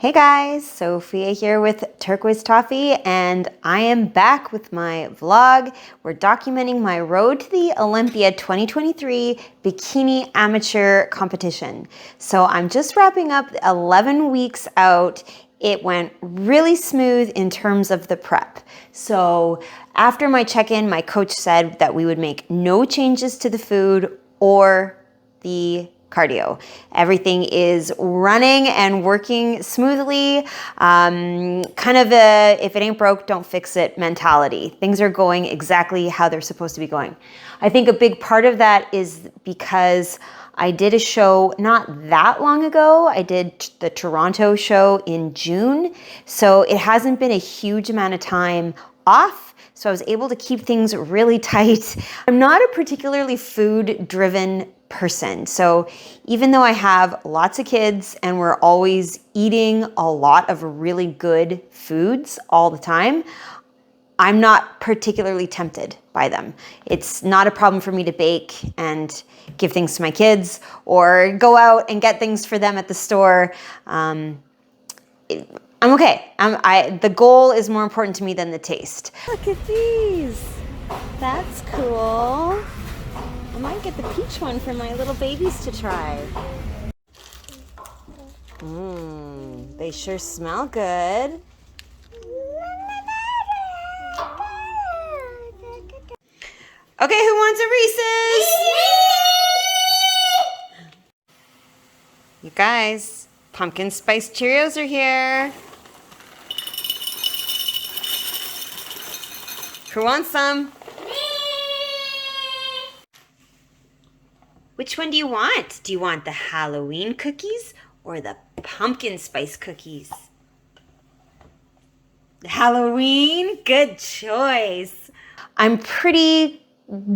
Hey guys, Sophia here with Turquoise Toffee, and I am back with my vlog. We're documenting my road to the Olympia 2023 Bikini Amateur competition. So I'm just wrapping up 11 weeks out. It went really smooth in terms of the prep. So after my check-in, my coach said that we would make no changes to the food or the cardio. Everything is running and working smoothly. Kind of a, if it ain't broke, don't fix it mentality. Things are going exactly how they're supposed to be going. I think a big part of that is because I did a show not that long ago. I did the Toronto show in June. So it hasn't been a huge amount of time off. So I was able to keep things really tight. I'm not a particularly food-driven person. So even though I have lots of kids and we're always eating a lot of really good foods all the time, I'm not particularly tempted by them. It's not a problem for me to bake and give things to my kids or go out and get things for them at the store. I'm okay. The goal is more important to me than the taste. Look at these. That's cool. I might get the peach one for my little babies to try. They sure smell good. Okay, who wants a Reese's? You guys, pumpkin spice Cheerios are here. Who wants some? Which one do you want? Do you want the Halloween cookies or the pumpkin spice cookies? Halloween? Good choice. I'm pretty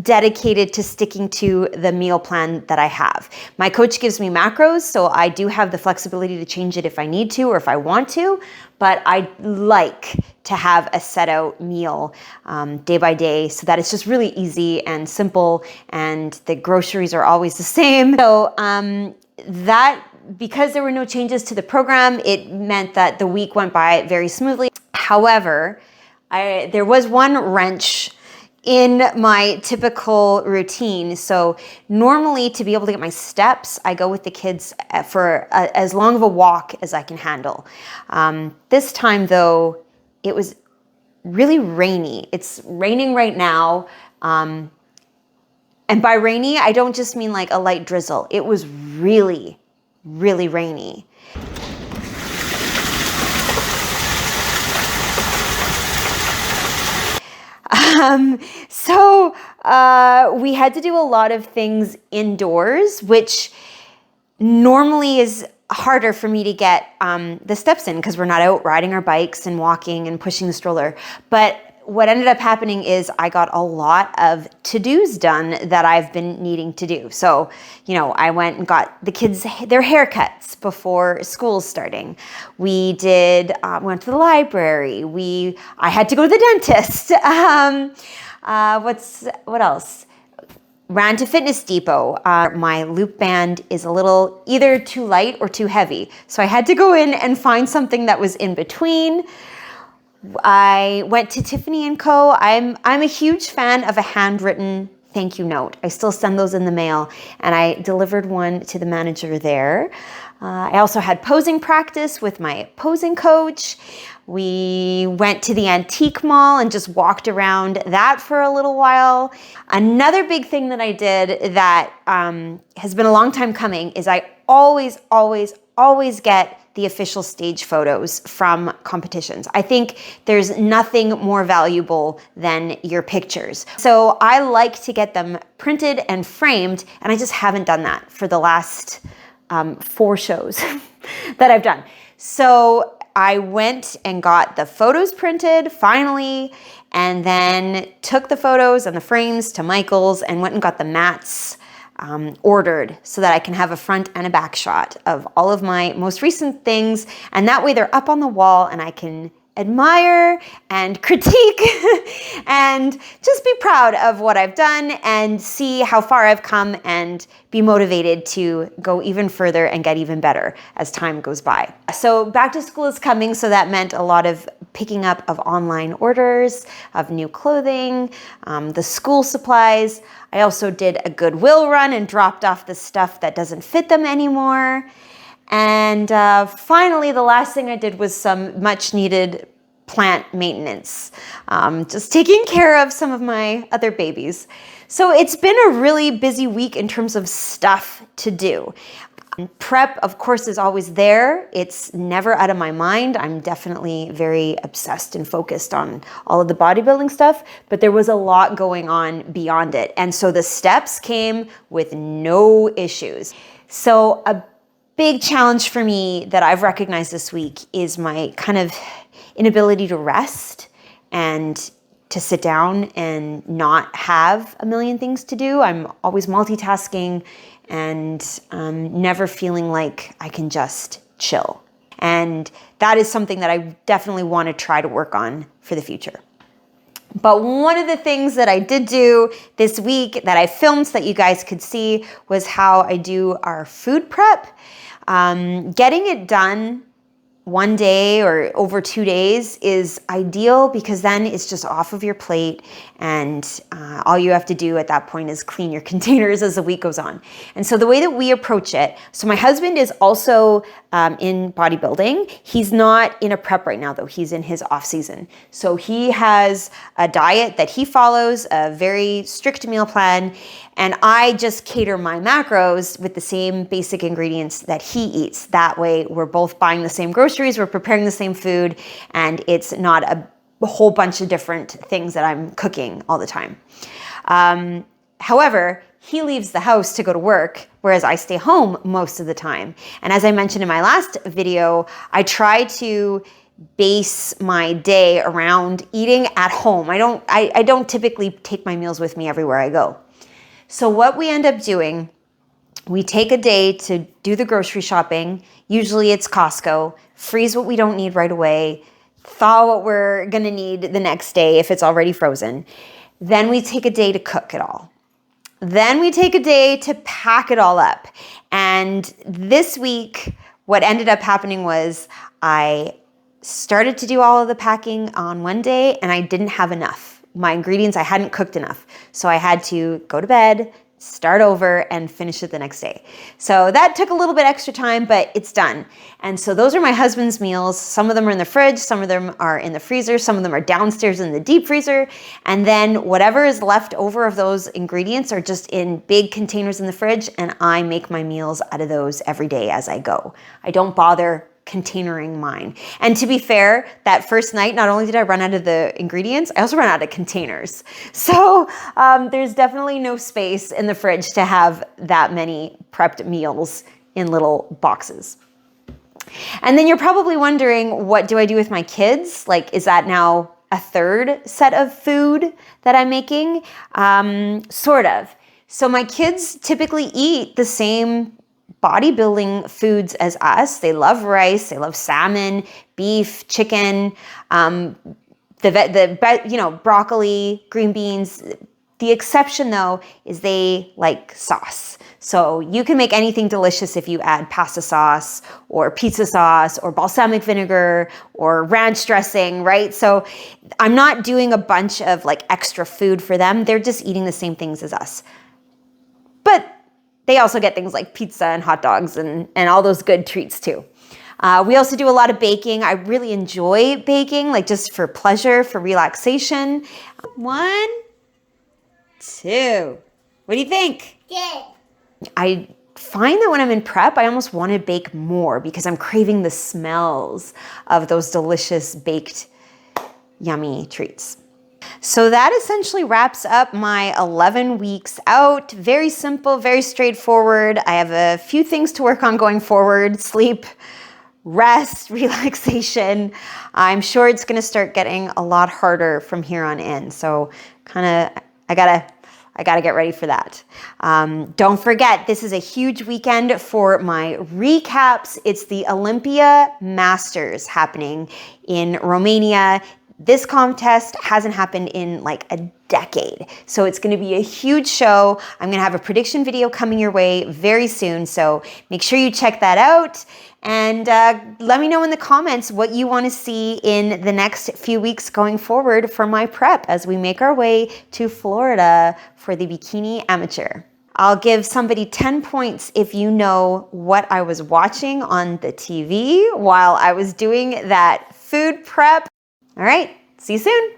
dedicated to sticking to the meal plan that I have. My coach gives me macros, so I do have the flexibility to change it if I need to or if I want to, but I like to have a set out meal day by day so that it's just really easy and simple and the groceries are always the same. So because there were no changes to the program, it meant that the week went by very smoothly. However, there was one wrench in my typical routine. So normally to be able to get my steps, I go with the kids for as long of a walk as I can handle. This time though, it was really rainy. It's raining right now. And by rainy, I don't just mean like a light drizzle. It was really, really rainy. So we had to do a lot of things indoors, which normally is harder for me to get the steps in because we're not out riding our bikes and walking and pushing the stroller. But what ended up happening is I got a lot of to-dos done that I've been needing to do. So, you know, I went and got the kids their haircuts before school's starting. We went to the library. I had to go to the dentist. What else? Ran to Fitness Depot. My loop band is a little either too light or too heavy. So I had to go in and find something that was in between. I went to Tiffany & Co. I'm a huge fan of a handwritten thank you note. I still send those in the mail, and I delivered one to the manager there. I also had posing practice with my posing coach. We went to the antique mall and just walked around that for a little while. Another big thing that I did that has been a long time coming is I always get the official stage photos from competitions. I think there's nothing more valuable than your pictures. So I like to get them printed and framed, and I just haven't done that for the last 4 shows that I've done. So I went and got the photos printed finally, and then took the photos and the frames to Michael's and went and got the mats ordered so that I can have a front and a back shot of all of my most recent things, and that way they're up on the wall and I can admire and critique and just be proud of what I've done and see how far I've come and be motivated to go even further and get even better as time goes by. So back to school is coming, so that meant a lot of picking up of online orders, of new clothing, the school supplies. I also did a Goodwill run and dropped off the stuff that doesn't fit them anymore. And finally, the last thing I did was some much needed plant maintenance, just taking care of some of my other babies. So it's been a really busy week in terms of stuff to do. Prep, of course, is always there. It's never out of my mind. I'm definitely very obsessed and focused on all of the bodybuilding stuff, but there was a lot going on beyond it. And so the steps came with no issues. So a big challenge for me that I've recognized this week is my kind of inability to rest and to sit down and not have a million things to do. I'm always multitasking and never feeling like I can just chill. And that is something that I definitely want to try to work on for the future. But one of the things that I did do this week that I filmed so that you guys could see was how I do our food prep. Getting it done one day or over 2 days is ideal because then it's just off of your plate and all you have to do at that point is clean your containers as the week goes on. And so the way that we approach it, so my husband is also in bodybuilding. He's not in a prep right now though, he's in his off season. So he has a diet that he follows, a very strict meal plan, and I just cater my macros with the same basic ingredients that he eats. That way we're both buying the same groceries, we're preparing the same food, and it's not a whole bunch of different things that I'm cooking all the time. However, he leaves the house to go to work, whereas I stay home most of the time. And as I mentioned in my last video, I try to base my day around eating at home. I don't typically take my meals with me everywhere I go. So what we end up doing, we take a day to do the grocery shopping. Usually it's Costco, freeze what we don't need right away, thaw what we're gonna need the next day if it's already frozen. Then we take a day to cook it all. Then we take a day to pack it all up. And this week, what ended up happening was I started to do all of the packing on one day and I didn't have enough. My ingredients, I hadn't cooked enough. So I had to go to bed, start over, and finish it the next day. So that took a little bit extra time, but it's done. And so those are my husband's meals. Some of them are in the fridge, some of them are in the freezer, some of them are downstairs in the deep freezer. And then whatever is left over of those ingredients are just in big containers in the fridge, and I make my meals out of those every day as I go. I don't bother containering mine. And to be fair, that first night, not only did I run out of the ingredients, I also ran out of containers. So there's definitely no space in the fridge to have that many prepped meals in little boxes. And then you're probably wondering, what do I do with my kids? Like, is that now a third set of food that I'm making? Sort of. So my kids typically eat the same bodybuilding foods as us. They love rice, they love salmon, beef, chicken, broccoli, green beans. The exception though is they like sauce. So you can make anything delicious if you add pasta sauce or pizza sauce or balsamic vinegar or ranch dressing, right? So I'm not doing a bunch of like extra food for them. They're just eating the same things as us. But they also get things like pizza and hot dogs and all those good treats too. We also do a lot of baking. I really enjoy baking, like just for pleasure, for relaxation. 1, 2. What do you think? Good. I find that when I'm in prep, I almost want to bake more because I'm craving the smells of those delicious baked, yummy treats. So that essentially wraps up my 11 weeks out. Very simple, very straightforward. I have a few things to work on going forward: sleep, rest, relaxation. I'm sure it's going to start getting a lot harder from here on in. So I I got to get ready for that. Don't forget, this is a huge weekend for my recaps. It's the Olympia Masters happening in Romania. This contest hasn't happened in like a decade. So it's going to be a huge show. I'm going to have a prediction video coming your way very soon. So make sure you check that out. And let me know in the comments what you want to see in the next few weeks going forward for my prep as we make our way to Florida for the Bikini Amateur. I'll give somebody 10 points if you know what I was watching on the TV while I was doing that food prep. All right, see you soon.